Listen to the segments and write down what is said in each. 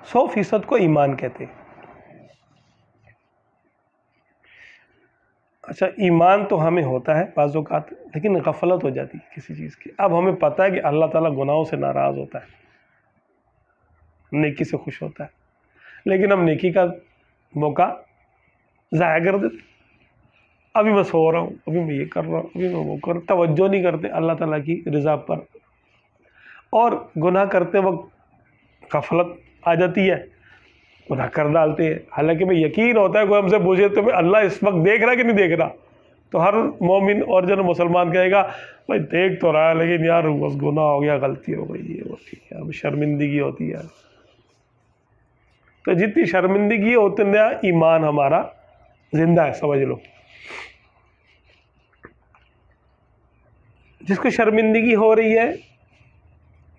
100% کو ایمان کہتے ہیں۔ اچھا، ایمان تو ہمیں ہوتا ہے بعض اوقات، لیکن غفلت ہو جاتی ہے کسی چیز کی۔ اب ہمیں پتہ ہے کہ اللہ تعالیٰ گناہوں سے ناراض ہوتا ہے، نیکی سے خوش ہوتا ہے، لیکن ہم نیکی کا موقع ضائع کر دیتے۔ ابھی میں سو رہا ہوں، ابھی میں یہ کر رہا ہوں، ابھی میں وہ کر رہا ہوں، توجہ نہیں کرتے اللہ تعالیٰ کی رضا پر، اور گناہ کرتے وقت غفلت آ جاتی ہے، گناہ کر ڈالتے ہیں۔ حالانکہ میں یقین ہوتا ہے کوئی ہم سے پوچھے تو اللہ اس وقت دیکھ رہا ہے کہ نہیں دیکھ رہا، تو ہر مومن اور جو مسلمان کہے گا بھائی دیکھ تو رہا ہے، لیکن یار بس گناہ ہو گیا، غلطی ہو گئی، یہ وہ ٹھیک ہے، اب شرمندگی ہوتی ہے۔ تو جتنی شرمندگی ہے اتنا ایمان ہمارا زندہ ہے، سمجھ لو۔ جس کو شرمندگی ہو رہی ہے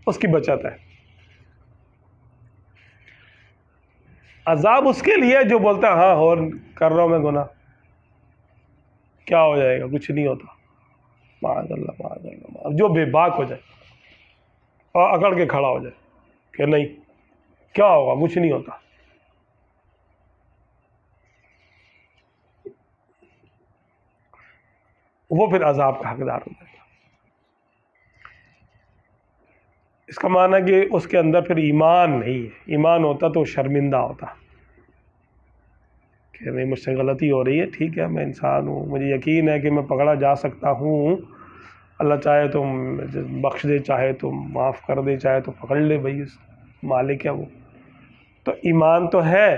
اس کی بچت ہے، عذاب اس کے لیے جو بولتا ہے ہاں اور کر رہا ہوں میں گناہ، کیا ہو جائے گا، کچھ نہیں ہوتا، معاذ اللہ معاذ اللہ، جو بے باک ہو جائے اور اکڑ کے کھڑا ہو جائے کہ نہیں کیا ہوگا، کچھ نہیں ہوتا، وہ پھر عذاب کا حقدار ہو جائے گا۔ اس کا معنی کہ اس کے اندر پھر ایمان نہیں ہے، ایمان ہوتا تو شرمندہ ہوتا کہ نہیں مجھ سے غلطی ہو رہی ہے، ٹھیک ہے میں انسان ہوں، مجھے یقین ہے کہ میں پکڑا جا سکتا ہوں، اللہ چاہے تو بخش دے، چاہے تو معاف کر دے، چاہے تو پکڑ لے، بھائی مالک ہے وہ۔ تو ایمان تو ہے،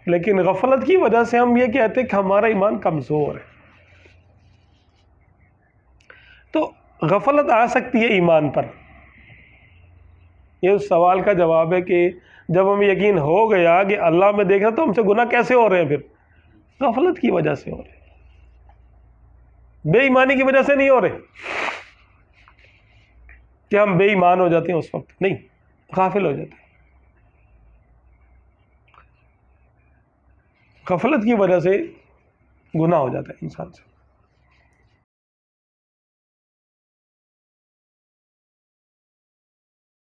لیکن غفلت کی وجہ سے ہم یہ کہتے ہیں کہ ہمارا ایمان کمزور ہے۔ تو غفلت آ سکتی ہے ایمان پر، یہ اس سوال کا جواب ہے کہ جب ہمیں یقین ہو گیا کہ اللہ میں دیکھ رہا تو ہم سے گناہ کیسے ہو رہے ہیں، پھر غفلت کی وجہ سے ہو رہے ہیں، بے ایمانی کی وجہ سے نہیں ہو رہے کہ ہم بے ایمان ہو جاتے ہیں اس وقت، نہیں، غافل ہو جاتے ہیں۔ غفلت کی وجہ سے گناہ ہو جاتا ہے انسان سے۔